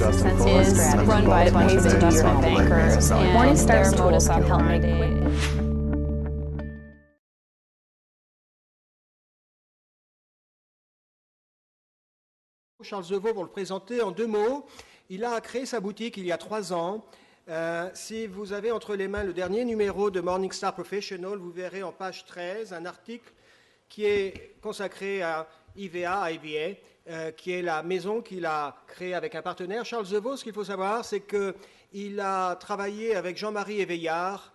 is run by a bunch of investment bankers, and their modus operandi. Charles Deveau, pour le présenter en 2 mots, il a créé sa boutique il y a 3 ans. Si vous avez entre les mains le dernier numéro de Morningstar Professional, vous verrez en page 13 un article qui est consacré à IVA, qui est la maison qu'il a créée avec un partenaire. Charles Deveau, ce qu'il faut savoir, c'est qu'il a travaillé avec Jean-Marie Éveillard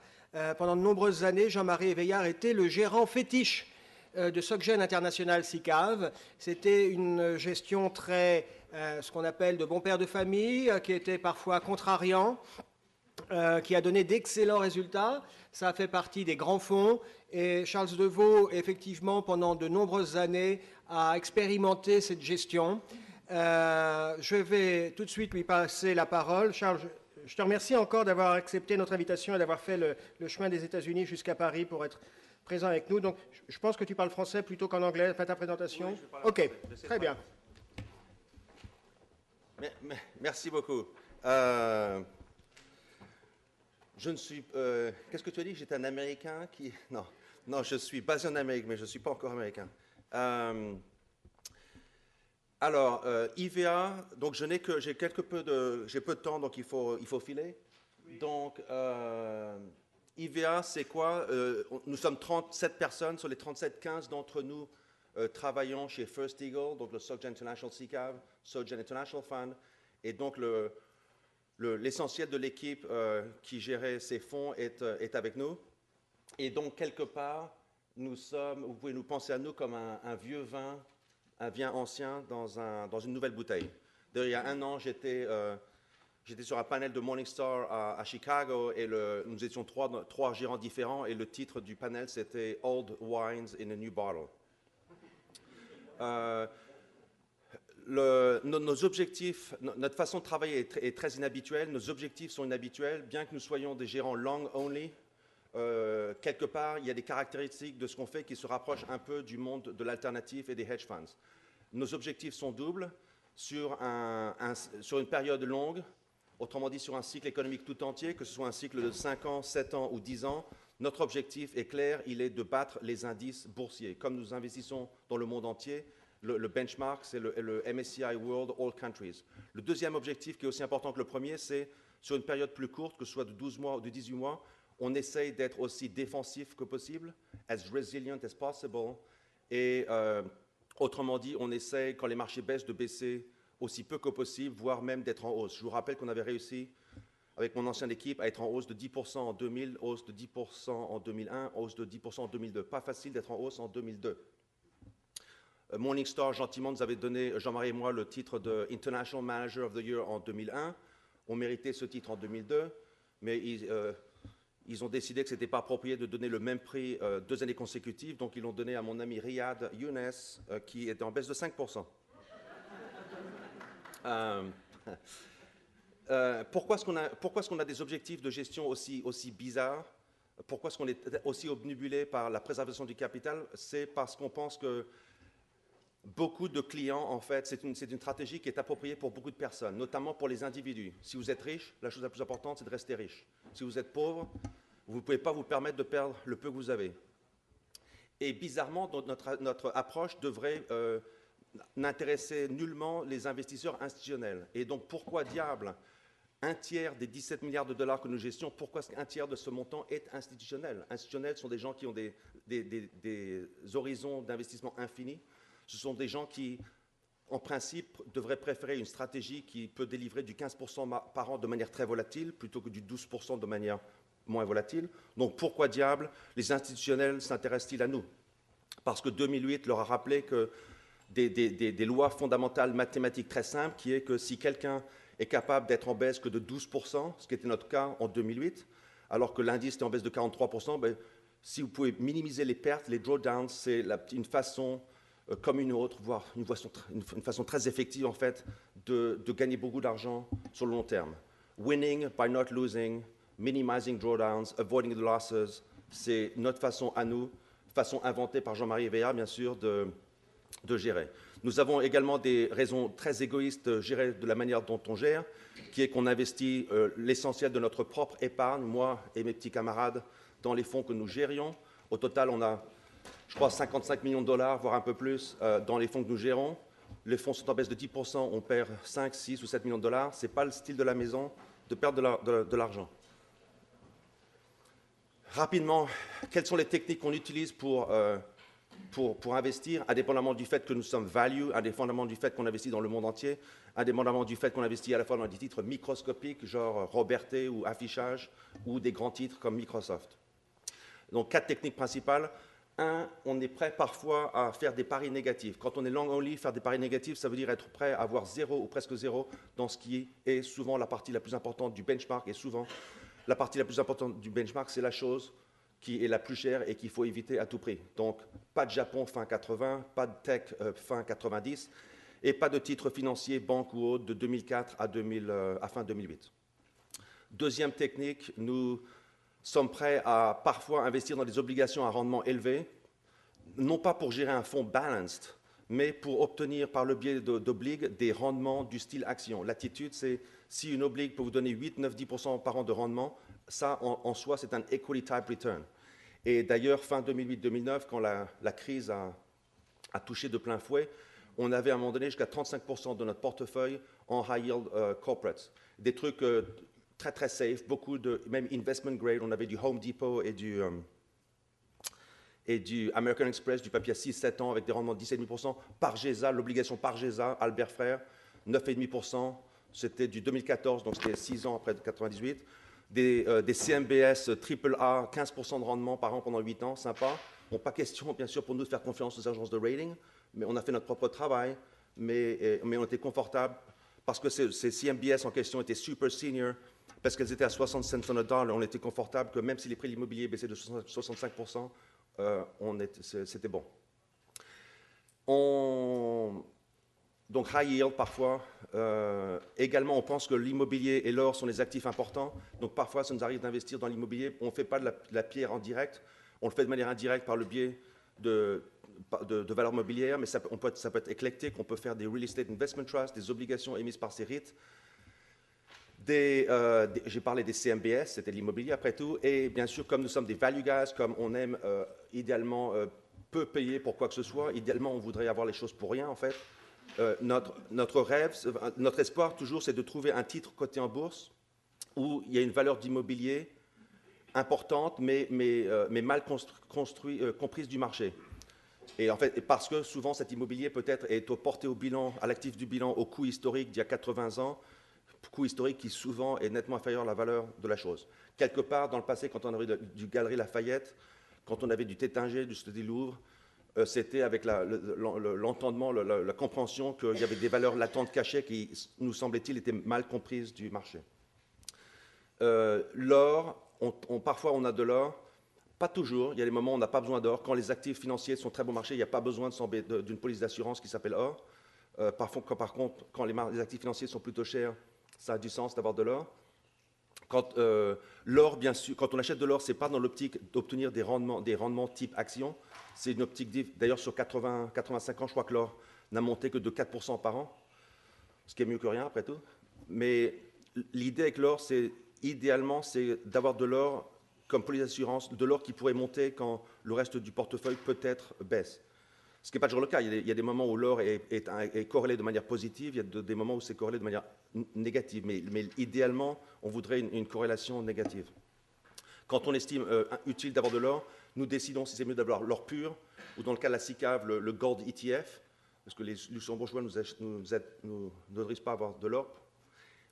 pendant de nombreuses années. Jean-Marie Éveillard était le gérant fétiche de SocGen International SICAV. C'était une gestion très, ce qu'on appelle de bon père de famille, qui était parfois contrariant, qui a donné d'excellents résultats. Ça a fait partie des grands fonds. Et Charles Deveau, effectivement, pendant de nombreuses années, a expérimenté cette gestion. Je vais tout de suite lui passer la parole. Charles, je te remercie encore d'avoir accepté notre invitation et d'avoir fait le chemin des États-Unis jusqu'à Paris pour être présent avec nous. Donc, je pense que tu parles français plutôt qu'en anglais. Fais ta présentation. Oui, je parle OK, français. très bien. Merci beaucoup. Je ne suis... Qu'est-ce que tu as dit? J'étais un Américain qui... Non, je suis basé en Amérique, mais je ne suis pas encore américain. Alors, IVA, donc j'ai peu de temps, donc il faut filer. Oui. Donc, IVA, c'est quoi? Nous sommes 37 personnes, sur les 37, 15 d'entre nous travaillons chez First Eagle, donc le SocGen International SICAV, SocGen International Fund, et donc l'essentiel de l'équipe qui gérait ces fonds est avec nous. Et donc, quelque part, vous pouvez nous penser à nous comme un vieux vin, un vin ancien dans une nouvelle bouteille. D'ailleurs, il y a 1 an, j'étais sur un panel de Morningstar à Chicago et nous étions trois gérants différents et le titre du panel, c'était « Old Wines in a New Bottle ». Nos objectifs, notre façon de travailler est très inhabituelle. Nos objectifs sont inhabituels, bien que nous soyons des gérants long only. Quelque part, il y a des caractéristiques de ce qu'on fait qui se rapprochent un peu du monde de l'alternative et des hedge funds. Nos objectifs sont doubles sur une période longue, autrement dit sur un cycle économique tout entier, que ce soit un cycle de 5 ans, 7 ans ou 10 ans. Notre objectif est clair, il est de battre les indices boursiers. Comme nous investissons dans le monde entier, le benchmark, c'est le MSCI World All Countries. Le deuxième objectif, qui est aussi important que le premier, c'est sur une période plus courte, que ce soit de 12 mois ou de 18 mois, on essaye d'être aussi défensif que possible, as resilient as possible, et autrement dit, on essaye, quand les marchés baissent, de baisser aussi peu que possible, voire même d'être en hausse. Je vous rappelle qu'on avait réussi, avec mon ancienne équipe, à être en hausse de 10% en 2000, hausse de 10% en 2001, hausse de 10% en 2002. Pas facile d'être en hausse en 2002. Morningstar, gentiment, nous avait donné, Jean-Marie et moi, le titre de International Manager of the Year en 2001. On méritait ce titre en 2002, mais ils ont décidé que ce n'était pas approprié de donner le même prix 2 années consécutives, donc ils l'ont donné à mon ami Riyad Younes, qui était en baisse de 5%. Pourquoi est-ce qu'on a des objectifs de gestion aussi bizarres? Pourquoi est-ce qu'on est aussi obnubilé par la préservation du capital? C'est parce qu'on pense que beaucoup de clients, en fait, c'est une stratégie qui est appropriée pour beaucoup de personnes, notamment pour les individus. Si vous êtes riche, la chose la plus importante, c'est de rester riche. Si vous êtes pauvre, vous ne pouvez pas vous permettre de perdre le peu que vous avez. Et bizarrement, notre approche devrait n'intéresser nullement les investisseurs institutionnels. Et donc, pourquoi diable un tiers des 17 milliards de dollars que nous gestions, pourquoi est-ce qu'un tiers de ce montant est institutionnel? Institutionnels sont des gens qui ont des horizons d'investissement infinis. Ce sont des gens qui, en principe, devraient préférer une stratégie qui peut délivrer du 15% par an de manière très volatile plutôt que du 12% de manière moins volatile. Donc, pourquoi diable les institutionnels s'intéressent-ils à nous? Parce que 2008 leur a rappelé que des lois fondamentales mathématiques très simples, qui est que si quelqu'un est capable d'être en baisse que de 12%, ce qui était notre cas en 2008, alors que l'indice était en baisse de 43%, ben, si vous pouvez minimiser les pertes, les drawdowns, c'est une façon comme une autre, voire une façon très effective en fait de gagner beaucoup d'argent sur le long terme. Winning by not losing, minimizing drawdowns, avoiding the losses, c'est notre façon à nous, façon inventée par Jean-Marie Éveillard bien sûr de gérer. Nous avons également des raisons très égoïstes gérées de la manière dont on gère, qui est qu'on investit l'essentiel de notre propre épargne, moi et mes petits camarades, dans les fonds que nous gérions. Au total, on a, je crois, 55 millions de dollars, voire un peu plus, dans les fonds que nous gérons. Les fonds sont en baisse de 10%, on perd 5, 6 ou 7 millions de dollars. Ce n'est pas le style de la maison de perdre de l'argent. Rapidement, quelles sont les techniques qu'on utilise pour investir, indépendamment du fait que nous sommes value, indépendamment du fait qu'on investit dans le monde entier, indépendamment du fait qu'on investit à la fois dans des titres microscopiques, genre Robertet ou affichage, ou des grands titres comme Microsoft. Donc, 4 techniques principales. 1, on est prêt parfois à faire des paris négatifs. Quand on est long only, faire des paris négatifs, ça veut dire être prêt à avoir 0 ou presque 0 dans ce qui est souvent la partie la plus importante du benchmark. Et souvent, la partie la plus importante du benchmark, c'est la chose qui est la plus chère et qu'il faut éviter à tout prix. Donc, pas de Japon fin 80, pas de tech fin 90 et pas de titres financiers, banque ou autres, de 2004 à fin 2008. Deuxième technique, nous sommes prêts à parfois investir dans des obligations à rendement élevé, non pas pour gérer un fonds balanced, mais pour obtenir par le biais d'obligues des rendements du style action. L'attitude, c'est si une obligue peut vous donner 8, 9, 10% par an de rendement, ça en soi, c'est un equity type return. Et d'ailleurs, fin 2008-2009, quand la crise a touché de plein fouet, on avait à un moment donné jusqu'à 35% de notre portefeuille en high yield corporates. Des trucs très très safe, beaucoup de même investment grade. On avait du Home Depot et du American Express, du papier à 6-7 ans avec des rendements de 10,5%. Pargesa, l'obligation Pargesa, Albert Frère, 9,5%. C'était du 2014, donc c'était 6 ans après 1998. Des CMBS AAA, 15% de rendement par an pendant 8 ans, sympa. Bon, pas question, bien sûr, pour nous de faire confiance aux agences de rating, mais on a fait notre propre travail, mais on était confortable parce que ces CMBS en question étaient super senior, parce qu'elles étaient à 60 cents on the dollar, on était confortable que même si les prix de l'immobilier baissaient de 65%, c'était bon. Donc high yield parfois. Également, on pense que l'immobilier et l'or sont des actifs importants. Donc parfois, ça nous arrive d'investir dans l'immobilier. On ne fait pas de la pierre en direct. On le fait de manière indirecte par le biais de valeurs mobilières, mais ça peut être éclectique. On peut faire des real estate investment trusts, des obligations émises par ces REIT. J'ai parlé des CMBS, c'était de l'immobilier après tout. Et bien sûr, comme nous sommes des value guys, comme on aime idéalement peu payer pour quoi que ce soit, idéalement, on voudrait avoir les choses pour rien en fait. Notre rêve, notre espoir toujours, c'est de trouver un titre coté en bourse où il y a une valeur d'immobilier importante, mais mal comprise du marché. Et en fait, parce que souvent cet immobilier peut-être est porté au bilan, à l'actif du bilan, au coût historique d'il y a 80 ans, coût historique qui souvent est nettement inférieur à la valeur de la chose. Quelque part dans le passé, quand on avait du Galeries Lafayette, quand on avait du Tétinger, du Study Louvre, c'était avec l'entendement, la compréhension qu'il y avait des valeurs latentes cachées qui, nous semblait-il, étaient mal comprises du marché. L'or, parfois on a de l'or, pas toujours, il y a des moments où on n'a pas besoin d'or. Quand les actifs financiers sont très bon marché, il n'y a pas besoin d'une police d'assurance qui s'appelle or. Par contre, quand les actifs financiers sont plutôt chers, ça a du sens d'avoir de l'or. L'or, bien sûr, quand on achète de l'or, ce n'est pas dans l'optique d'obtenir des rendements type action. C'est une optique, d'ailleurs, sur 85 ans, je crois que l'or n'a monté que de 4% par an, ce qui est mieux que rien, après tout. Mais l'idée avec l'or, idéalement, c'est d'avoir de l'or comme police d'assurance, de l'or qui pourrait monter quand le reste du portefeuille peut-être baisse. Ce qui n'est pas toujours le cas. Il y a des moments où l'or est corrélé de manière positive, il y a des moments où c'est corrélé de manière négative. Mais idéalement, on voudrait une corrélation négative. Quand on estime utile d'avoir de l'or, nous décidons si c'est mieux d'avoir l'or pur, ou dans le cas de la SICAV, le Gold ETF, parce que les Luxembourgeois ne nous autorisent pas à avoir de l'or,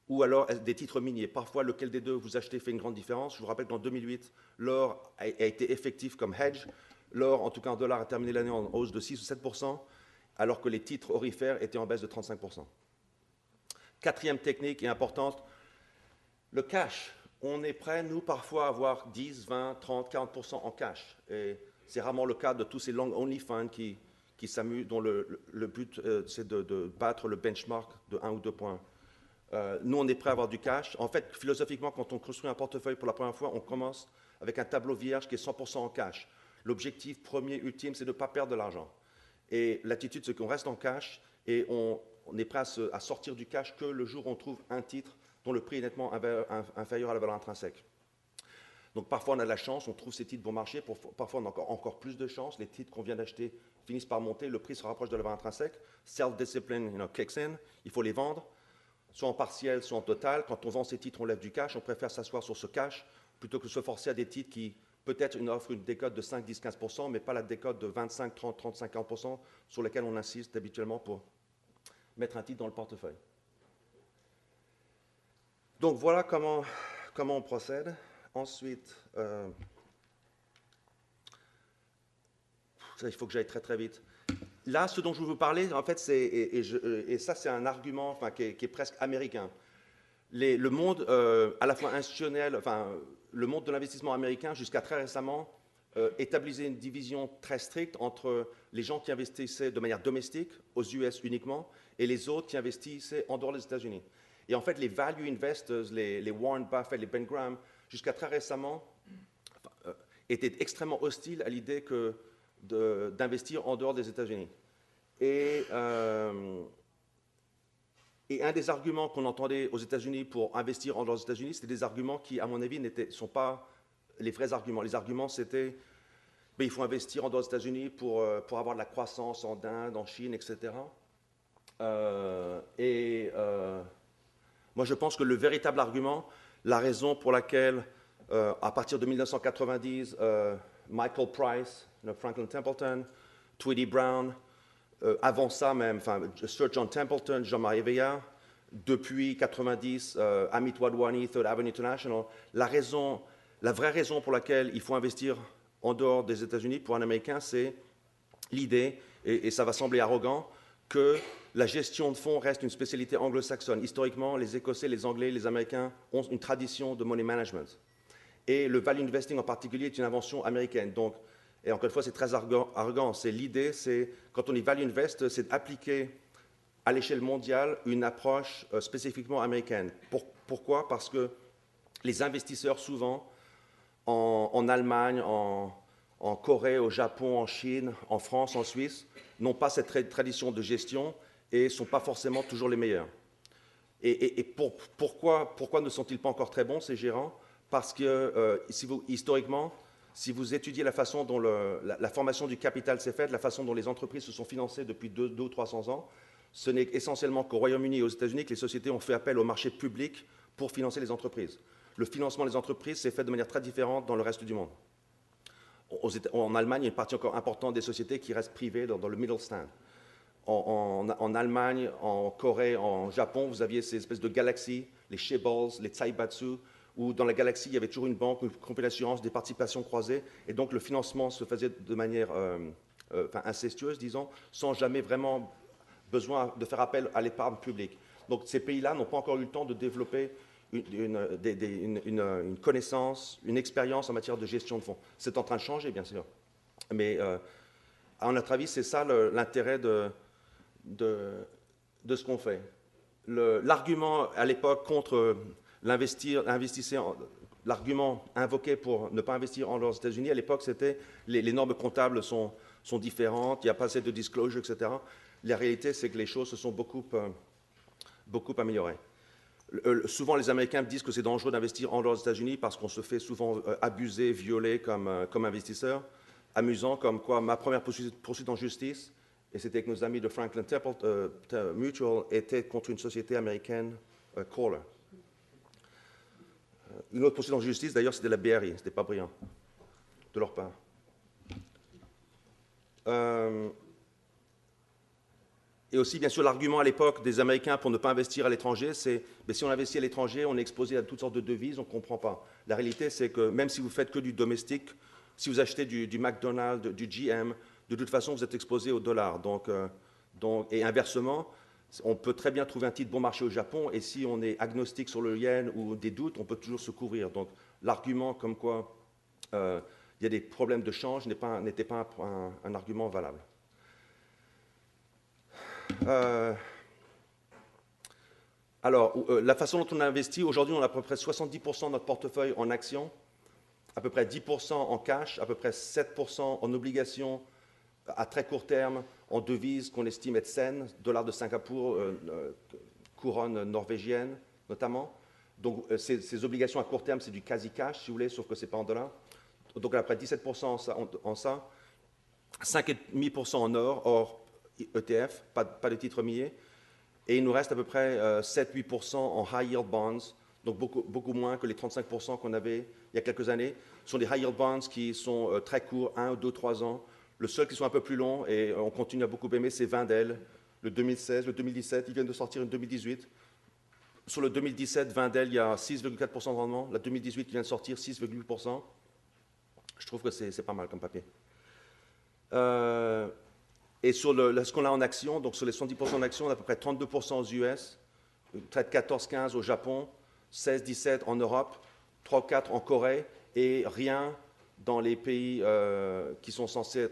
ou alors des titres miniers. Parfois, lequel des deux vous achetez fait une grande différence. Je vous rappelle qu'en 2008, l'or a été effectif comme hedge. L'or, en tout cas en dollars, a terminé l'année en hausse de 6 ou 7%, alors que les titres orifères étaient en baisse de 35%. Quatrième technique et importante, le cash. On est prêt, nous, parfois, à avoir 10, 20, 30, 40% en cash. Et c'est rarement le cas de tous ces long-only funds qui s'amusent, dont le but, c'est de battre le benchmark de 1 ou 2 points. Nous, on est prêt à avoir du cash. En fait, philosophiquement, quand on construit un portefeuille pour la première fois, on commence avec un tableau vierge qui est 100% en cash. L'objectif premier, ultime, c'est de ne pas perdre de l'argent. Et l'attitude, c'est qu'on reste en cash et on est prêt à sortir du cash que le jour où on trouve un titre dont le prix est nettement inférieur à la valeur intrinsèque. Donc parfois on a de la chance, on trouve ces titres bon marché, parfois on a encore plus de chance, les titres qu'on vient d'acheter finissent par monter, le prix se rapproche de la valeur intrinsèque, self-discipline kicks in, il faut les vendre, soit en partiel, soit en total. Quand on vend ces titres, on lève du cash, on préfère s'asseoir sur ce cash plutôt que se forcer à des titres qui peut-être offrent une décote de 5, 10, 15%, mais pas la décote de 25, 30, 35, 40% sur laquelle on insiste habituellement pour mettre un titre dans le portefeuille. Donc voilà comment on procède. Ensuite, il faut que j'aille très très vite. Là, ce dont je veux vous parler, en fait, et ça c'est un argument qui est presque américain. Le monde à la fois institutionnel, le monde de l'investissement américain, jusqu'à très récemment, établissait une division très stricte entre les gens qui investissaient de manière domestique, aux US uniquement, et les autres qui investissaient en dehors des États-Unis. Et en fait, les value investors, les Warren Buffett, les Ben Graham, jusqu'à très récemment, étaient extrêmement hostiles à l'idée d'investir en dehors des États-Unis. Et un des arguments qu'on entendait aux États-Unis pour investir en dehors des États-Unis, c'était des arguments qui, à mon avis, ne sont pas les vrais arguments. Les arguments, c'était il faut investir en dehors des États-Unis pour avoir de la croissance en Inde, en Chine, etc. Moi, je pense que le véritable argument, la raison pour laquelle, à partir de 1990, Michael Price, Franklin Templeton, Tweedy Brown, avant ça même, Sir John Templeton, Jean-Marie Veillard, depuis 1990, Amit Wadhwani, Third Avenue International, la vraie raison pour laquelle il faut investir en dehors des États-Unis pour un Américain, c'est l'idée, et ça va sembler arrogant, que la gestion de fonds reste une spécialité anglo-saxonne. Historiquement, les Écossais, les Anglais, les Américains ont une tradition de money management. Et le value investing en particulier est une invention américaine. Donc, et encore une fois, c'est très arrogant. L'idée, c'est, quand on dit value invest, c'est d'appliquer à l'échelle mondiale une approche spécifiquement américaine. Pourquoi? Parce que les investisseurs, souvent, en Allemagne, en Corée, au Japon, en Chine, en France, en Suisse, n'ont pas cette tradition de gestion et ne sont pas forcément toujours les meilleurs. Pourquoi ne sont-ils pas encore très bons, ces gérants? Parce que, historiquement, si vous étudiez la façon dont la formation du capital s'est faite, la façon dont les entreprises se sont financées depuis 200 ou 300 ans, ce n'est essentiellement qu'au Royaume-Uni et aux États-Unis que les sociétés ont fait appel au marché public pour financer les entreprises. Le financement des entreprises s'est fait de manière très différente dans le reste du monde. En Allemagne, il y a une partie encore importante des sociétés qui restent privées dans le middle stand. En Allemagne, en Corée, en Japon, vous aviez ces espèces de galaxies, les Shareballs, les Zaibatsu, où dans la galaxie, il y avait toujours une banque, une compagnie d'assurance, des participations croisées, et donc le financement se faisait de manière incestueuse, disons, sans jamais vraiment besoin de faire appel à l'épargne publique. Donc ces pays-là n'ont pas encore eu le temps de développer une connaissance, une expérience en matière de gestion de fonds. C'est en train de changer, bien sûr. Mais à notre avis, c'est ça l'intérêt de ce qu'on fait. L'argument à l'époque contre l'argument invoqué pour ne pas investir en dehors des États-Unis, à l'époque, c'était les normes comptables sont différentes, il n'y a pas assez de disclosure, etc. La réalité, c'est que les choses se sont beaucoup améliorées. Souvent, les Américains disent que c'est dangereux d'investir en dehors des États-Unis parce qu'on se fait souvent abuser, violer comme investisseur. Amusant, comme quoi ma première poursuite en justice, et c'était avec nos amis de Franklin Templeton Mutual, était contre une société américaine, Kohler. Une autre poursuite en justice, d'ailleurs, c'était la BRI, c'était pas brillant, de leur part. Et aussi, bien sûr, l'argument à l'époque des Américains pour ne pas investir à l'étranger, c'est mais si on investit à l'étranger, on est exposé à toutes sortes de devises, on ne comprend pas. La réalité, c'est que même si vous faites que du domestique, si vous achetez du McDonald's, du GM, de toute façon, vous êtes exposé au dollar. Et inversement, on peut très bien trouver un titre bon marché au Japon, et si on est agnostique sur le yen ou des doutes, on peut toujours se couvrir. Donc l'argument comme quoi il y a des problèmes de change n'était pas un argument valable. La façon dont on a investi, aujourd'hui on a à peu près 70% de notre portefeuille en actions, à peu près 10% en cash, à peu près 7% en obligations, à très court terme en devises qu'on estime être saines, dollars de Singapour, couronne norvégienne notamment. Donc ces obligations à court terme, c'est du quasi-cash, si vous voulez, sauf que ce n'est pas en dollars. Donc après 17% en ça, 5,5% en or, hors ETF, pas de titres milliers. Et il nous reste à peu près 7-8% en high yield bonds, donc beaucoup moins que les 35% qu'on avait il y a quelques années. Ce sont des high yield bonds qui sont très courts, 1, 2, 3 ans. Le seul qui sont un peu plus longs, et on continue à beaucoup aimer, c'est Wendel, le 2016, le 2017, ils viennent de sortir une 2018. Sur le 2017, Wendel, il y a 6,4% de rendement. La 2018 qui vient de sortir, 6,8%. Je trouve que c'est pas mal comme papier. Et sur ce qu'on a en action, donc sur les 70% d'actions, on a à peu près 32% aux US, traite 14-15 au Japon, 16-17 en Europe, 3-4 en Corée, et rien dans les pays qui sont censés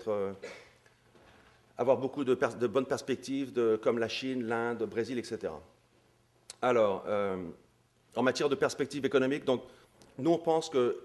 avoir beaucoup de bonnes perspectives, comme la Chine, l'Inde, le Brésil, etc. Alors, en matière de perspectives économiques, donc, nous on pense que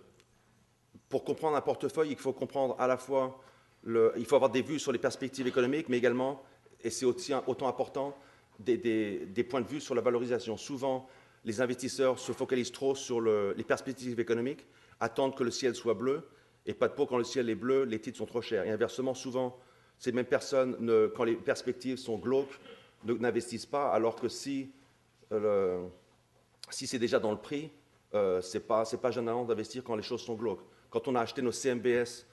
pour comprendre un portefeuille, il faut comprendre à la fois, il faut avoir des vues sur les perspectives économiques, mais également, et c'est autant important, des points de vue sur la valorisation. Souvent, les investisseurs se focalisent trop sur les perspectives économiques, attendent que le ciel soit bleu, et pas de peau, quand le ciel est bleu, les titres sont trop chers. Et inversement, souvent, ces mêmes personnes, quand les perspectives sont glauques, n'investissent pas, alors que si c'est déjà dans le prix, c'est pas gênant d'investir quand les choses sont glauques. Quand on a acheté nos CMBS,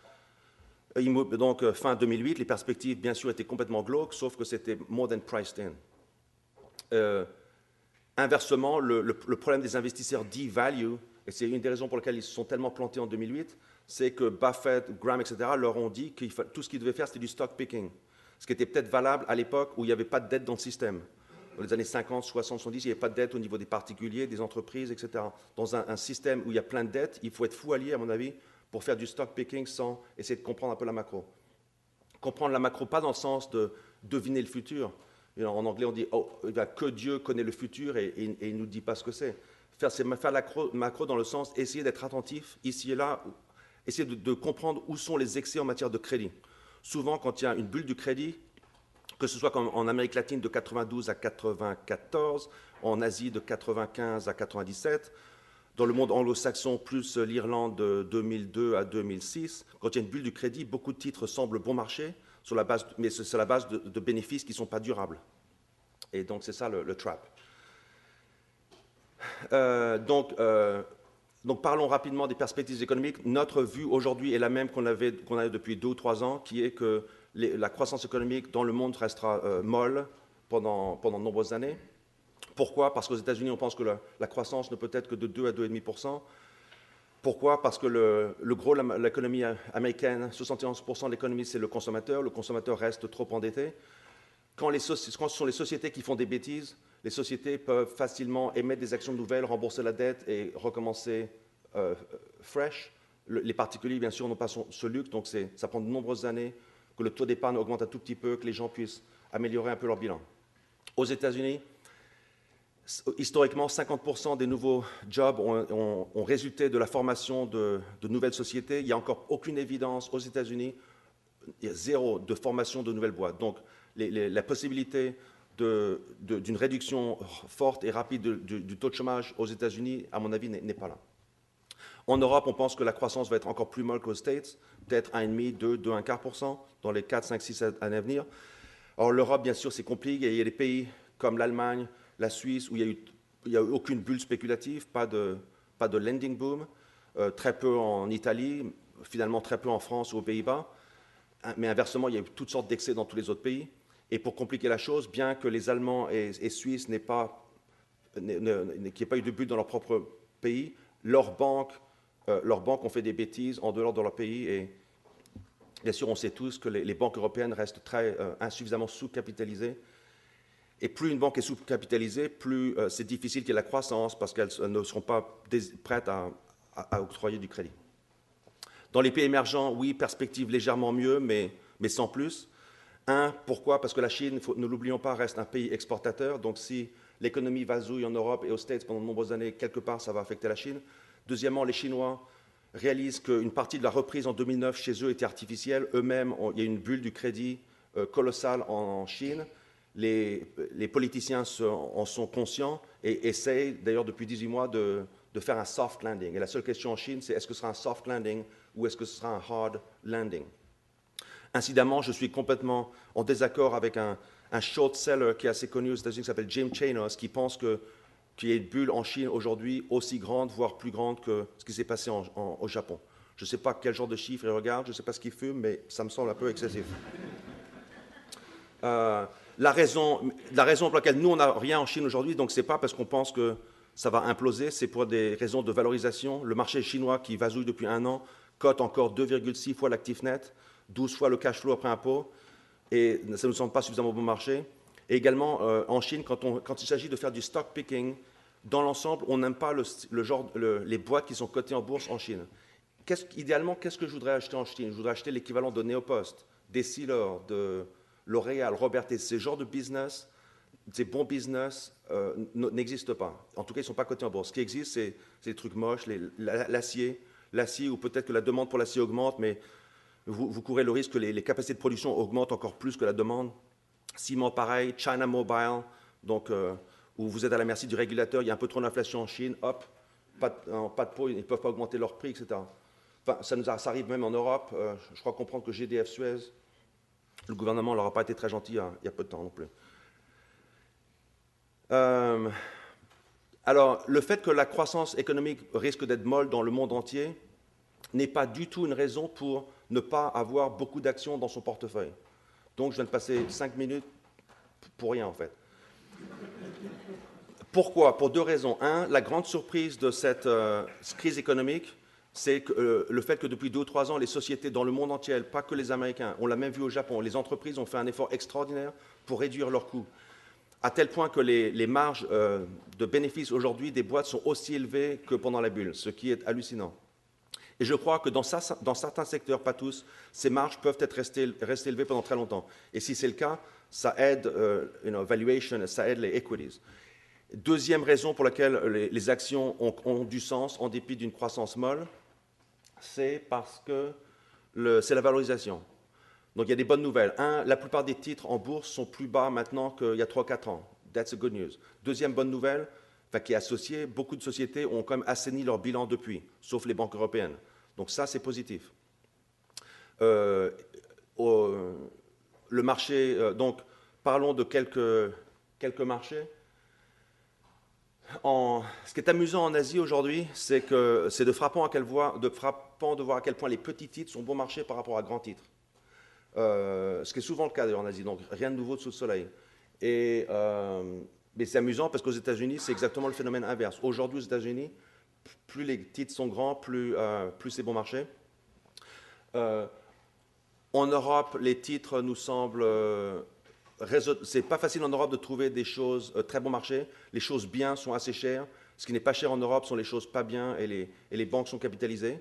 donc fin 2008, les perspectives, bien sûr, étaient complètement glauques, sauf que c'était more than priced in. Inversement, le problème des investisseurs D-value, et c'est une des raisons pour lesquelles ils se sont tellement plantés en 2008, c'est que Buffett, Graham, etc., leur ont dit que tout ce qu'ils devaient faire, c'était du stock picking. Ce qui était peut-être valable à l'époque où il n'y avait pas de dette dans le système. Dans les années 50, 60, 70, il n'y avait pas de dette au niveau des particuliers, des entreprises, etc. Dans un système où il y a plein de dettes, il faut être fou allié, à mon avis, pour faire du stock picking sans essayer de comprendre un peu la macro. Comprendre la macro, pas dans le sens de deviner le futur. En anglais, on dit que Dieu connaît le futur et il ne nous dit pas ce que c'est. Faire la macro dans le sens essayer d'être attentif ici et là, essayer de comprendre où sont les excès en matière de crédit. Souvent, quand il y a une bulle du crédit, que ce soit comme en Amérique latine de 92 à 94, en Asie de 95 à 97, dans le monde anglo-saxon plus l'Irlande de 2002 à 2006, quand il y a une bulle du crédit, beaucoup de titres semblent bon marché, mais c'est sur la base de bénéfices qui ne sont pas durables. Et donc c'est ça le trap. Donc parlons rapidement des perspectives économiques. Notre vue aujourd'hui est la même qu'on avait depuis 2 ou 3 ans, qui est que la croissance économique dans le monde restera molle pendant de nombreuses années. Pourquoi? Parce qu'aux États-Unis, on pense que la croissance ne peut être que de 2 à 2,5%. Pourquoi? Parce que le gros de l'économie américaine, 71% de l'économie, c'est le consommateur. Le consommateur reste trop endetté. Quand ce sont les sociétés qui font des bêtises, les sociétés peuvent facilement émettre des actions nouvelles, rembourser la dette et recommencer fresh. Les particuliers, bien sûr, n'ont pas ce luxe, donc ça prend de nombreuses années que le taux d'épargne augmente un tout petit peu, que les gens puissent améliorer un peu leur bilan. Aux États-Unis, historiquement, 50% des nouveaux jobs ont résulté de la formation de nouvelles sociétés. Il n'y a encore aucune évidence aux États-Unis, il y a zéro de formation de nouvelles boîtes. Donc, la possibilité d'une réduction forte et rapide du taux de chômage aux États-Unis, à mon avis, n'est pas là. En Europe, on pense que la croissance va être encore plus molle qu'aux States, peut-être 1,5, 2, 2,25% dans les 4, 5, 6 années à venir. Alors l'Europe, bien sûr, c'est compliqué. Il y a des pays comme l'Allemagne, la Suisse, où il n'y a eu aucune bulle spéculative, pas de lending boom, très peu en Italie, finalement très peu en France ou aux Pays-Bas. Mais inversement, il y a eu toutes sortes d'excès dans tous les autres pays. Et pour compliquer la chose, bien que les Allemands et Suisses n'aient pas eu de bulle dans leur propre pays, leurs banques ont fait des bêtises en dehors de leur pays. Et bien sûr, on sait tous que les banques européennes restent insuffisamment sous-capitalisées. Et plus une banque est sous-capitalisée, plus c'est difficile qu'il y ait la croissance parce qu'elles ne seront pas prêtes à octroyer du crédit. Dans les pays émergents, oui, perspective légèrement mieux, mais sans plus. Pourquoi? Parce que la Chine, ne l'oublions pas, reste un pays exportateur. Donc si l'économie vasouille en Europe et aux States pendant de nombreuses années, quelque part, ça va affecter la Chine. Deuxièmement, les Chinois, réalisent qu'une partie de la reprise en 2009 chez eux était artificielle. Eux-mêmes, il y a une bulle du crédit colossale en Chine. Les politiciens en sont conscients et essayent, d'ailleurs depuis 18 mois, de faire un soft landing. Et la seule question en Chine, c'est est-ce que ce sera un soft landing ou est-ce que ce sera un hard landing? Incidemment, je suis complètement en désaccord avec un short seller qui est assez connu aux États-Unis, qui s'appelle Jim Chanos, qui pense qu'il y a une bulle en Chine aujourd'hui aussi grande, voire plus grande que ce qui s'est passé au Japon. Je ne sais pas quel genre de chiffres il regarde, je ne sais pas ce qu'il fume, mais ça me semble un peu excessif. La raison pour laquelle nous, on n'a rien en Chine aujourd'hui, donc ce n'est pas parce qu'on pense que ça va imploser, c'est pour des raisons de valorisation. Le marché chinois, qui vasouille depuis un an, cote encore 2,6 fois l'actif net, 12 fois le cash flow après impôt, et ça ne nous semble pas suffisamment bon marché. Et également, en Chine, quand il s'agit de faire du stock picking, dans l'ensemble, on n'aime pas les boîtes qui sont cotées en bourse en Chine. Idéalement, qu'est-ce que je voudrais acheter en Chine? Je voudrais acheter l'équivalent de Neopost, des Sealor, de L'Oréal, Robertet. Ces genres de business, ces bons business n'existent pas. En tout cas, ils ne sont pas cotés en bourse. Ce qui existe, c'est des trucs moches, l'acier, où peut-être que la demande pour l'acier augmente, mais vous courez le risque que les capacités de production augmentent encore plus que la demande. Ciment pareil, China Mobile, donc où vous êtes à la merci du régulateur, il y a un peu trop d'inflation en Chine, hop, pas de pot, ils ne peuvent pas augmenter leur prix, etc. Enfin, ça arrive même en Europe. Je crois comprendre que GDF Suez, le gouvernement ne leur a pas été très gentil il y a peu de temps non plus. Alors, le fait que la croissance économique risque d'être molle dans le monde entier n'est pas du tout une raison pour ne pas avoir beaucoup d'actions dans son portefeuille. Donc, je viens de passer 5 minutes pour rien, en fait. Pourquoi? Pour deux raisons. Un, la grande surprise de cette crise économique, c'est le fait que depuis 2 ou 3 ans, les sociétés dans le monde entier, pas que les Américains, on l'a même vu au Japon, les entreprises ont fait un effort extraordinaire pour réduire leurs coûts, à tel point que les marges de bénéfices aujourd'hui des boîtes sont aussi élevées que pendant la bulle, ce qui est hallucinant. Et je crois que dans certains secteurs, pas tous, ces marges peuvent être restées élevées pendant très longtemps. Et si c'est le cas, ça aide valuation, ça aide les equities. Deuxième raison pour laquelle les actions ont du sens en dépit d'une croissance molle, c'est parce que c'est la valorisation. Donc il y a des bonnes nouvelles. Un, la plupart des titres en bourse sont plus bas maintenant qu'il y a 3-4 ans. That's a good news. Deuxième bonne nouvelle, qui est associée, beaucoup de sociétés ont quand même assaini leur bilan depuis, sauf les banques européennes. Donc ça, c'est positif. Le marché, donc parlons de quelques marchés. Ce qui est amusant en Asie aujourd'hui, c'est que c'est frappant de voir à quel point les petits titres sont bon marché par rapport à grands titres. Ce qui est souvent le cas d'ailleurs en Asie, donc rien de nouveau sous le soleil. Mais c'est amusant parce qu'aux États-Unis, c'est exactement le phénomène inverse. Aujourd'hui, aux États-Unis, plus les titres sont grands, plus c'est bon marché. En Europe, les titres nous semblent... c'est pas facile en Europe de trouver des choses très bon marché. Les choses bien sont assez chères. Ce qui n'est pas cher en Europe sont les choses pas bien et les banques sont capitalisées.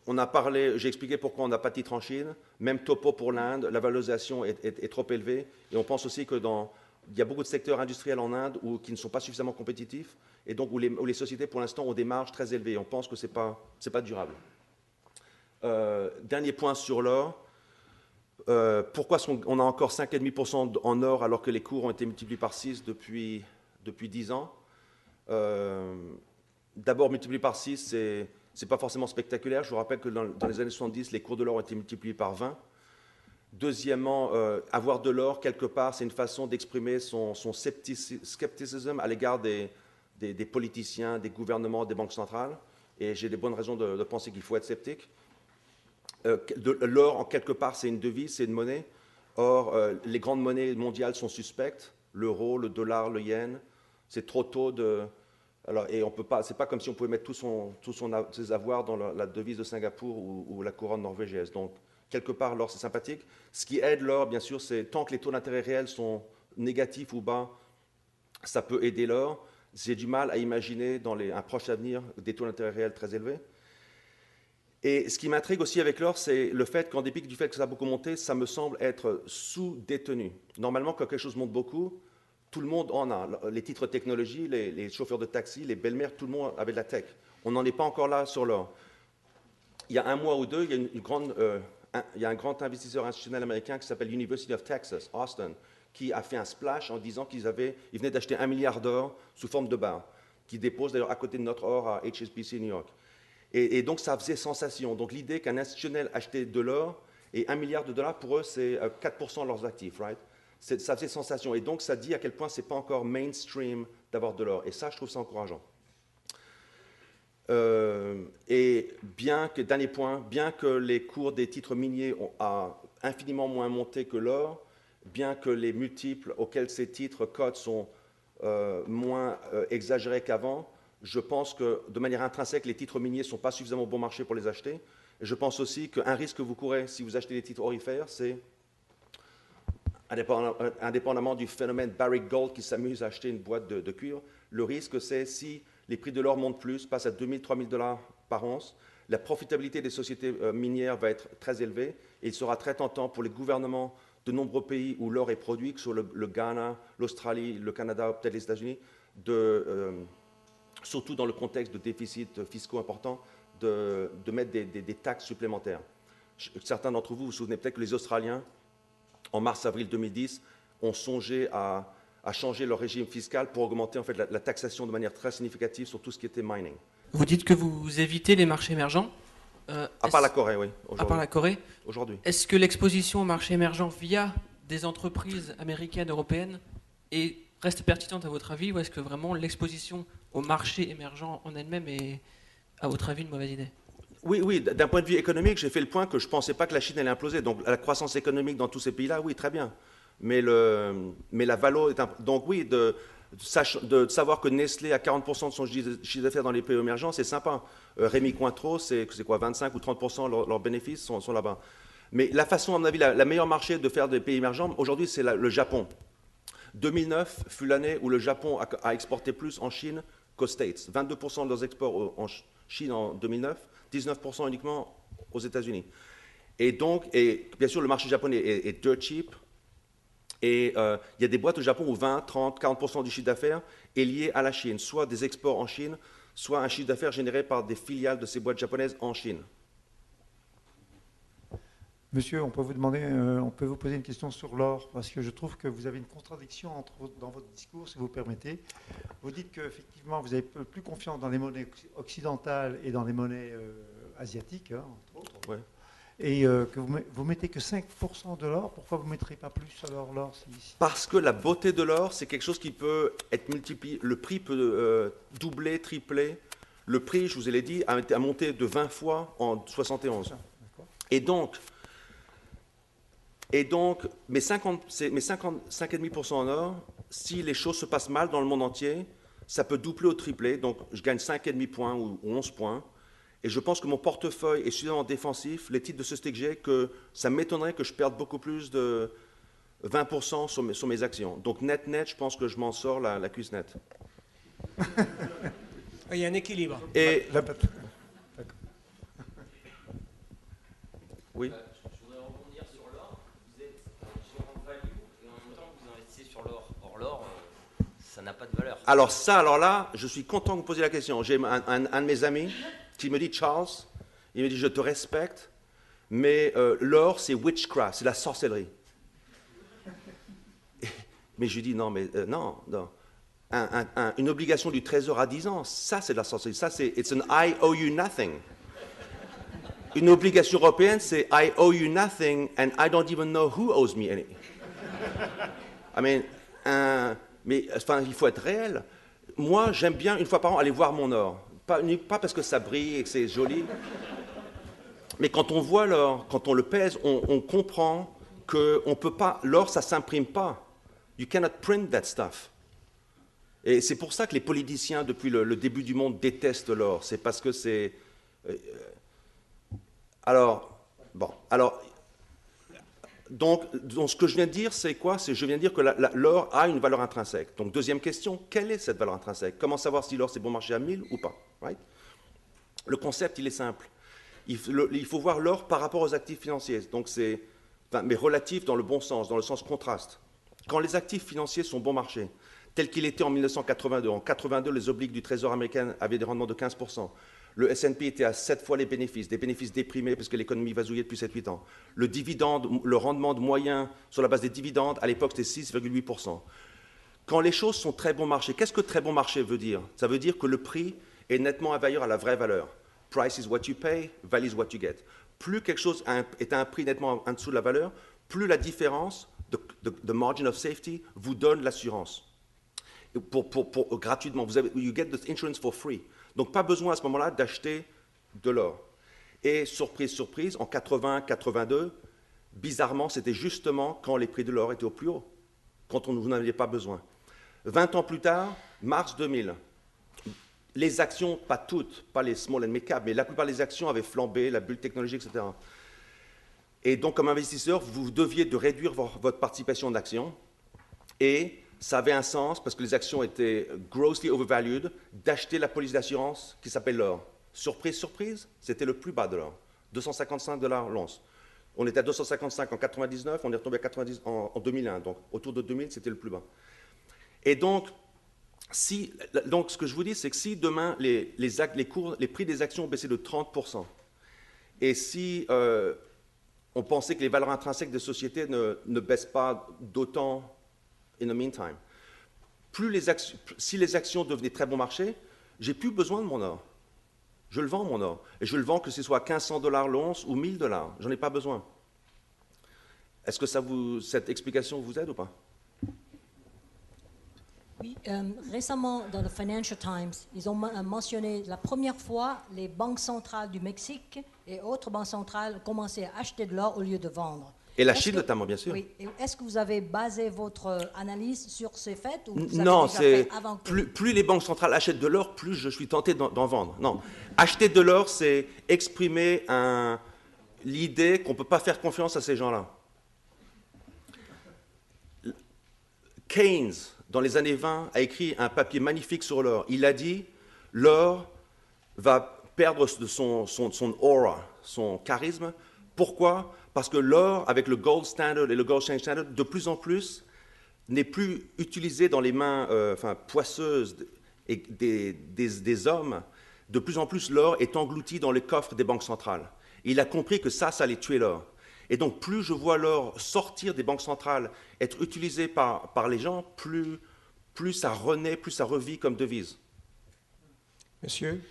On a parlé, j'ai expliqué pourquoi on n'a pas de titre en Chine. Même topo pour l'Inde, la valorisation est trop élevée. Et on pense aussi qu'il y a beaucoup de secteurs industriels en Inde qui ne sont pas suffisamment compétitifs et donc où les sociétés pour l'instant ont des marges très élevées. On pense que ce n'est pas durable. Dernier point sur l'or. Pourquoi on a encore 5,5% en or alors que les cours ont été multipliés par 6 depuis 10 ans? D'abord, multiplié par 6, ce n'est pas forcément spectaculaire. Je vous rappelle que dans les années 70, les cours de l'or ont été multipliés par 20. Deuxièmement, avoir de l'or, quelque part, c'est une façon d'exprimer son scepticisme à l'égard des politiciens, des gouvernements, des banques centrales. Et j'ai des bonnes raisons de penser qu'il faut être sceptique. L'or, en quelque part, c'est une devise, c'est une monnaie. Or, les grandes monnaies mondiales sont suspectes. L'euro, le dollar, le yen. C'est trop tôt de... Alors, et on peut pas, c'est pas comme si on pouvait mettre ses avoirs dans la devise de Singapour ou la couronne norvégienne. Donc, quelque part, l'or, c'est sympathique. Ce qui aide l'or, bien sûr, c'est tant que les taux d'intérêt réels sont négatifs ou bas, ça peut aider l'or. J'ai du mal à imaginer dans un proche avenir des taux d'intérêt réels très élevés. Et ce qui m'intrigue aussi avec l'or, c'est le fait qu'en dépit du fait que ça a beaucoup monté, ça me semble être sous-détenu. Normalement, quand quelque chose monte beaucoup, Tout le monde en a. Les titres technologie, les chauffeurs de taxi, les belles-mères, tout le monde avait de la tech. On n'en est pas encore là sur l'or. Il y a un mois ou deux, il y a un grand investisseur institutionnel américain qui s'appelle University of Texas, Austin, qui a fait un splash en disant qu'ils venaient d'acheter 1 milliard d'or sous forme de barres, qui dépose d'ailleurs à côté de notre or à HSBC New York. Et donc ça faisait sensation. Donc l'idée qu'un institutionnel achetait de l'or et 1 milliard de dollars, pour eux, c'est 4% de leurs actifs, right? Ça faisait sensation. Et donc ça dit à quel point ce n'est pas encore mainstream d'avoir de l'or. Et ça, je trouve ça encourageant. Et dernier point, bien que les cours des titres miniers ont infiniment moins monté que l'or, bien que les multiples auxquels ces titres cotent sont moins exagérés qu'avant, je pense que de manière intrinsèque, les titres miniers ne sont pas suffisamment bon marché pour les acheter. Et je pense aussi qu'un risque que vous courez si vous achetez des titres orifères, c'est, indépendamment du phénomène Barrick Gold qui s'amuse à acheter une boîte de cuivre, le risque c'est si les prix de l'or montent plus, passent à 2 000, 3 000 dollars par once, la profitabilité des sociétés minières va être très élevée et il sera très tentant pour les gouvernements de nombreux pays où l'or est produit, que ce soit le Ghana, l'Australie, le Canada, peut-être les États-Unis, surtout dans le contexte de déficits fiscaux importants, de mettre des taxes supplémentaires. Certains d'entre vous vous souvenez peut-être que les Australiens, en mars-avril 2010, ont songé à changer leur régime fiscal pour augmenter en fait, la taxation de manière très significative sur tout ce qui était mining. Vous dites que vous évitez les marchés émergents. À part la Corée, oui. À part la Corée. Aujourd'hui. Est-ce que l'exposition aux marchés émergents via des entreprises américaines, européennes, reste pertinente à votre avis, ou est-ce que vraiment l'exposition aux marchés émergents en elle-même est, à votre avis, une mauvaise idée? Oui, d'un point de vue économique, j'ai fait le point que je ne pensais pas que la Chine allait imploser. Donc la croissance économique dans tous ces pays-là, oui, très bien. Mais la valo est donc oui, de savoir que Nestlé a 40% de son chiffre d'affaires dans les pays émergents, c'est sympa. Rémi Cointreau, c'est quoi, 25 ou 30% leurs bénéfices sont là-bas. Mais la façon, à mon avis, la meilleure marché de faire des pays émergents, aujourd'hui, c'est le Japon. 2009 fut l'année où le Japon a exporté plus en Chine qu'aux States. 22% de leurs exports en Chine en 2009, 19% uniquement aux États-Unis. Et donc, bien sûr, le marché japonais est dirt cheap. Et il y a des boîtes au Japon où 20, 30, 40% du chiffre d'affaires est lié à la Chine, soit des exports en Chine, soit un chiffre d'affaires généré par des filiales de ces boîtes japonaises en Chine. Monsieur, on peut vous poser une question sur l'or, parce que je trouve que vous avez une contradiction dans votre discours, si vous permettez. Vous dites qu'effectivement, vous avez plus confiance dans les monnaies occidentales et dans les monnaies asiatiques, hein, entre autres. Ouais. Et que vous mettez que 5% de l'or. Pourquoi vous ne mettrez pas plus alors l'or? Parce que la beauté de l'or, c'est quelque chose qui peut être multiplié. Le prix peut doubler, tripler. Le prix, je vous l'ai dit, a monté de 20 fois en 71. Et donc mes 5,5% en or, si les choses se passent mal dans le monde entier, ça peut doubler ou tripler. Donc je gagne 5,5 points ou 11 points. Et je pense que mon portefeuille est suffisamment défensif, les titres de société que j'ai, que ça m'étonnerait que je perde beaucoup plus de 20% sur mes actions. Donc net, je pense que je m'en sors la cuisse nette. Il y a un équilibre. Et oui. Je voudrais rebondir sur l'or. Vous êtes gérant value et en même temps vous investissez sur l'or. Or l'or, ça n'a pas de valeur. Alors là, je suis content que vous posiez la question. J'ai un de mes amis qui me dit, Charles, il me dit, je te respecte, mais l'or, c'est witchcraft, c'est la sorcellerie. Mais je lui dis, non, mais non. Une obligation du trésor à 10 ans, ça, c'est de la sorcellerie. Ça, c'est, it's an I owe you nothing. Une obligation européenne, c'est I owe you nothing and I don't even know who owes me any. I mean, mais enfin, il faut être réel. Moi, j'aime bien, une fois par an, aller voir mon or. Pas parce que ça brille et que c'est joli, mais quand on voit l'or, quand on le pèse, on comprend que on peut pas, l'or, ça s'imprime pas. You cannot print that stuff. Et c'est pour ça que les politiciens, depuis le début du monde, détestent l'or. C'est parce que c'est... Donc, ce que je viens de dire, c'est quoi? Je viens de dire que l'or a une valeur intrinsèque. Donc, deuxième question, quelle est cette valeur intrinsèque? Comment savoir si l'or, c'est bon marché à 1000 ou pas? Right? Le concept, il est simple. Il faut voir l'or par rapport aux actifs financiers. Donc, mais relatif dans le bon sens, dans le sens contraste. Quand les actifs financiers sont bon marché, tel qu'il était en 1982. En 82, les obliques du Trésor américain avaient des rendements de 15%. Le S&P était à 7 fois les bénéfices, des bénéfices déprimés parce que l'économie vasouillait depuis 7-8 ans. Le rendement moyen sur la base des dividendes, à l'époque, c'était 6,8%. Quand les choses sont très bon marché, qu'est-ce que très bon marché veut dire? Ça veut dire que le prix est nettement inférieur à la vraie valeur. Price is what you pay, value is what you get. Plus quelque chose est à un prix nettement en dessous de la valeur, plus la différence de margin of safety vous donne l'assurance. Gratuitement, you get the insurance for free. Donc pas besoin à ce moment-là d'acheter de l'or. Et surprise, surprise, en 80-82, bizarrement, c'était justement quand les prix de l'or étaient au plus haut, quand vous n'en aviez pas besoin. 20 ans plus tard, mars 2000, les actions, pas toutes, pas les small and mid cap, mais la plupart des actions avaient flambé, la bulle technologique, etc. Et donc, comme investisseur, vous deviez de réduire votre participation en actions. Et ça avait un sens, parce que les actions étaient grossly overvalued, d'acheter la police d'assurance qui s'appelle l'or. Surprise, surprise, c'était le plus bas de l'or, 255 $ l'once. On était à 255 en 99, on est retombé à 90 en 2001. Donc, autour de 2000, c'était le plus bas. Et donc, ce que je vous dis, c'est que si demain, les prix des actions ont baissé de 30%, et si on pensait que les valeurs intrinsèques des sociétés ne baissent pas d'autant in the meantime, si les actions devenaient très bon marché, j'ai plus besoin de mon or. Je le vends, mon or. Et je le vends que ce soit 1500 $ l'once ou 1000 $. J'en ai pas besoin. Est-ce que cette explication vous aide ou pas? Oui, récemment, dans le Financial Times, ils ont mentionné la première fois les banques centrales du Mexique et autres banques centrales commençaient à acheter de l'or au lieu de vendre. Et la Chine notamment, bien sûr. Oui. Est-ce que vous avez basé votre analyse sur ces faits ou vous avez non, déjà fait avant que... plus les banques centrales achètent de l'or, plus je suis tenté d'en vendre. Non, acheter de l'or, c'est exprimer l'idée qu'on ne peut pas faire confiance à ces gens-là. Keynes, dans les années 20, a écrit un papier magnifique sur l'or. Il a dit, l'or va perdre de son aura, son charisme. Pourquoi? Parce que l'or, avec le gold standard et le gold exchange standard, de plus en plus, n'est plus utilisé dans les mains poisseuses des hommes. De plus en plus, l'or est englouti dans les coffres des banques centrales. Et il a compris que ça allait tuer l'or. Et donc, plus je vois l'or sortir des banques centrales, être utilisé par les gens, plus ça renaît, plus ça revit comme devise. Monsieur?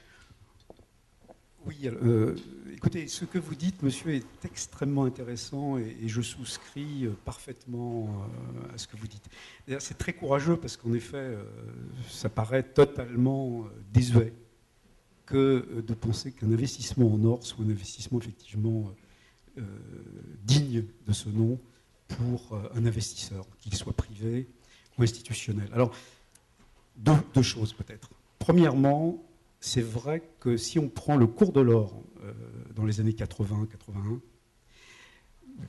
Oui, écoutez, ce que vous dites, monsieur, est extrêmement intéressant et je souscris parfaitement à ce que vous dites. D'ailleurs, c'est très courageux parce qu'en effet, ça paraît totalement désuet que de penser qu'un investissement en or soit un investissement effectivement digne de ce nom pour un investisseur, qu'il soit privé ou institutionnel. Alors, deux choses peut-être. Premièrement, c'est vrai que si on prend le cours de l'or dans les années 80-81,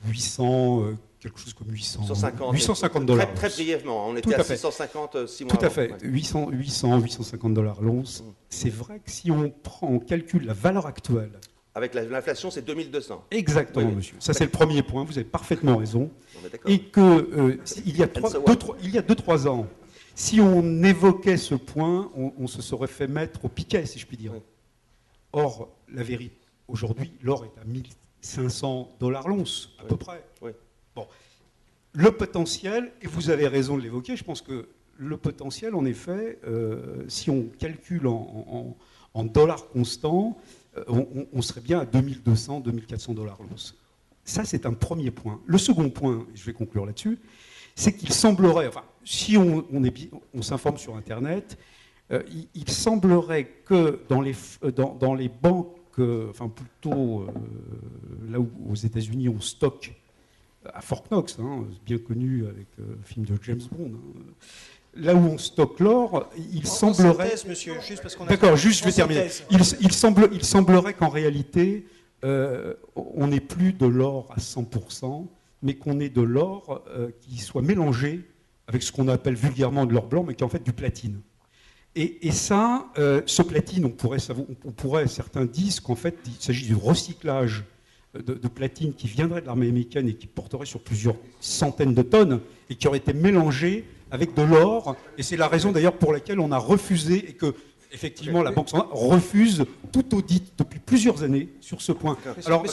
800, quelque chose comme 850 $. Très brièvement, on était à 650 6 mois Tout à fait, 850 $ l'once. C'est vrai que si on calcule la valeur actuelle... Avec l'inflation, c'est 2200. Exactement, oui. Monsieur. Ça, c'est le premier point, vous avez parfaitement raison. Et qu'il y a 2-3 ans, si on évoquait ce point, on se serait fait mettre au piquet, si je puis dire. Oui. Or, la vérité, aujourd'hui, l'or est à 1500 $ l'once, à peu près. Oui. Bon. Le potentiel, et vous avez raison de l'évoquer, je pense que le potentiel, en effet, si on calcule en dollars constants, on serait bien à 2200, 2400 $ l'once. Ça, c'est un premier point. Le second point, et je vais conclure là-dessus, c'est qu'il semblerait, enfin, si on s'informe sur Internet, il semblerait que dans les banques, enfin plutôt là où aux États-Unis on stocke, à Fort Knox, bien connu avec le film de James Bond, là où on stocke l'or, il semblerait... Synthèse, monsieur, juste parce qu'on a... D'accord, juste je vais terminer. Il semblerait qu'en réalité, on n'ait plus de l'or à 100%, mais qu'on ait de l'or qui soit mélangé avec ce qu'on appelle vulgairement de l'or blanc, mais qui est en fait du platine. Et ça, ce platine, on pourrait, certains disent qu'en fait, il s'agit du recyclage de platine qui viendrait de l'armée américaine et qui porterait sur plusieurs centaines de tonnes et qui aurait été mélangé avec de l'or, et c'est la raison d'ailleurs pour laquelle on a refusé, et que effectivement la Banque centrale refuse tout audit depuis plusieurs années sur ce point. Alors,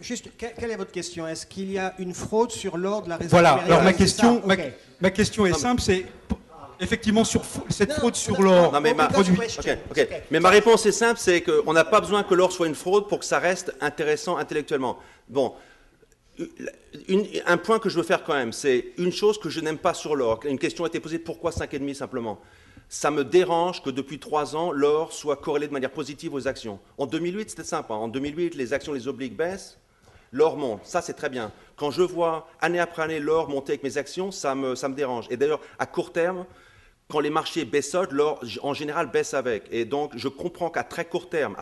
juste, quelle est votre question? Est-ce qu'il y a une fraude sur l'or de la réserve Voilà, américaine? alors ma Ok. question est simple, c'est effectivement sur cette fraude sur l'or. Non, mais mais ma réponse est simple, c'est qu'on n'a pas besoin que l'or soit une fraude pour que ça reste intéressant intellectuellement. Bon, un point que je veux faire quand même, c'est une chose que je n'aime pas sur l'or. Une question a été posée, pourquoi 5,5 simplement? Ça me dérange que depuis 3 ans, l'or soit corrélé de manière positive aux actions. En 2008, c'était simple. En 2008, les actions, les obliques baissent, l'or monte. Ça, c'est très bien. Quand je vois année après année l'or monter avec mes actions, ça me dérange. Et d'ailleurs, à court terme, quand les marchés baissent, l'or en général baisse avec. Et donc, je comprends qu'à très court terme,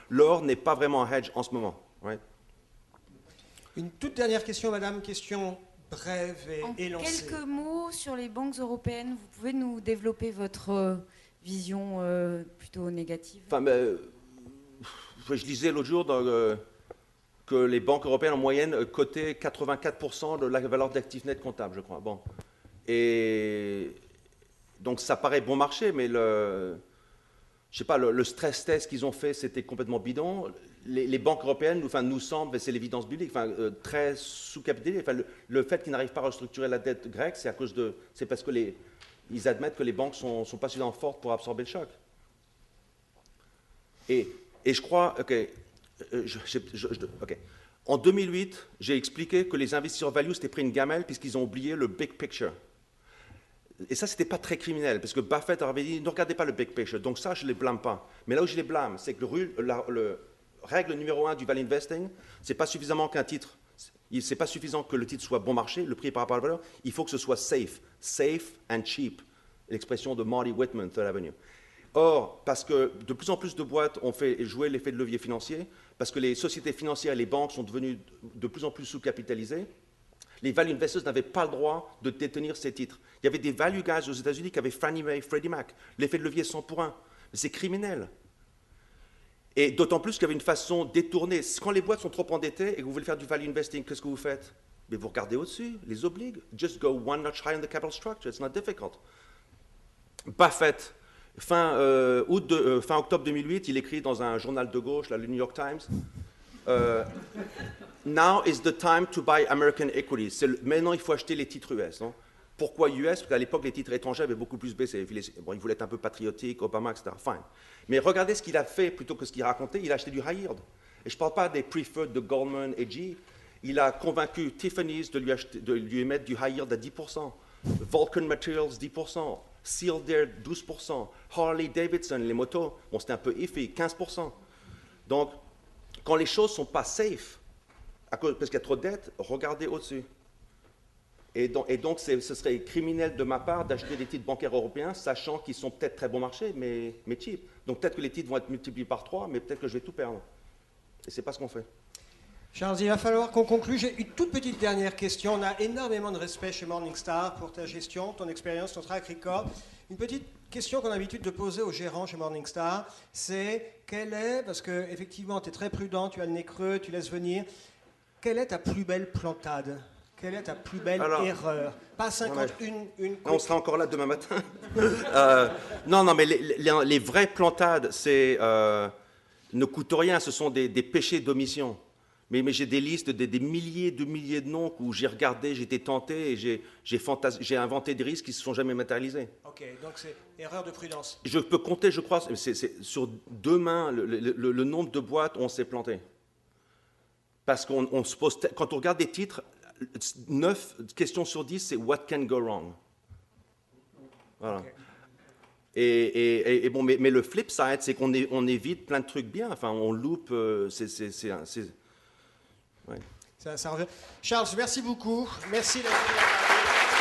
l'or n'est pas vraiment un hedge en ce moment. Ouais. Une toute dernière question, madame, question brève et élancée. Quelques mots sur les banques européennes. Vous pouvez nous développer votre vision plutôt négative? Enfin, je lisais l'autre jour que les banques européennes en moyenne cotaient 84% de la valeur d'actifs nets comptables, je crois. Bon. Et donc ça paraît bon marché, mais je sais pas, le stress test qu'ils ont fait, c'était complètement bidon. Les banques européennes, nous semblent, c'est l'évidence biblique, très sous-capitalisées. Le fait qu'ils n'arrivent pas à restructurer la dette grecque, c'est parce que ils admettent que les banques sont pas suffisamment fortes pour absorber le choc. Et je crois, en 2008, j'ai expliqué que les investisseurs value s'étaient pris une gamelle puisqu'ils ont oublié le big picture. Et ça, c'était pas très criminel, parce que Buffett avait dit, ne regardez pas le big picture. Donc ça, je ne les blâme pas. Mais là où je les blâme, c'est que règle numéro 1 du value investing, c'est pas suffisamment qu'un titre, c'est pas suffisant que le titre soit bon marché, le prix par rapport à la valeur, il faut que ce soit safe and cheap, l'expression de Marty Whitman, Third Avenue. Or, parce que de plus en plus de boîtes ont fait jouer l'effet de levier financier, parce que les sociétés financières et les banques sont devenues de plus en plus sous-capitalisées, les value investors n'avaient pas le droit de détenir ces titres. Il y avait des value guys aux États-Unis qui avaient Fannie Mae, Freddie Mac, l'effet de levier 100 pour 1. Mais c'est criminel. Et d'autant plus qu'il y avait une façon détournée. Quand les boîtes sont trop endettées et que vous voulez faire du value investing, qu'est-ce que vous faites? Mais vous regardez au-dessus, les obligues. Just go one notch high in the capital structure. It's not difficult. Buffett, fin octobre 2008, il écrit dans un journal de gauche, le New York Times, Now is the time to buy American equities. Maintenant, il faut acheter les titres US. Non? Pourquoi US? Parce qu'à l'époque, les titres étrangers avaient beaucoup plus baissé. Bon, il voulait être un peu patriotique, Obama, etc. Fine. Mais regardez ce qu'il a fait plutôt que ce qu'il racontait. Il a acheté du high yield. Et je ne parle pas des preferred de Goldman et G. Il a convaincu Tiffany's de lui émettre du high yield à 10%. Vulcan Materials, 10%. Sealed Air, 12%. Harley Davidson, les motos, bon, c'était un peu iffy, 15%. Donc, quand les choses ne sont pas safe, parce qu'il y a trop de dettes, regardez au-dessus. Et donc ce serait criminel de ma part d'acheter des titres bancaires européens, sachant qu'ils sont peut-être très bon marché, mais cheap. Donc peut-être que les titres vont être multipliés par 3, mais peut-être que je vais tout perdre. Et ce n'est pas ce qu'on fait. Charles, il va falloir qu'on conclue. J'ai une toute petite dernière question. On a énormément de respect chez Morningstar pour ta gestion, ton expérience, ton track record. Une petite question qu'on a l'habitude de poser aux gérants chez Morningstar, c'est parce qu'effectivement, tu es très prudent, tu as le nez creux, tu laisses venir, quelle est ta plus belle plantade? Quelle est ta plus belle erreur? Pas 51. On sera encore là demain matin. Non, mais les vraies plantades, ne coûtent rien, ce sont des péchés d'omission. Mais j'ai des listes, des milliers de milliers de noms où j'ai regardé, j'ai été tenté et j'ai inventé des risques qui ne se sont jamais matérialisés. Ok, donc c'est erreur de prudence. Je peux compter, je crois, sur 2 mains le nombre de boîtes où on s'est planté. Parce qu'on se pose, quand on regarde des titres, 9 questions sur 10, c'est what can go wrong. Voilà. Okay. Et bon, mais le flip side, c'est qu'on évite plein de trucs bien. Enfin, on loupe. Ouais. Ça revient. Charles, merci beaucoup. Merci d'être venu.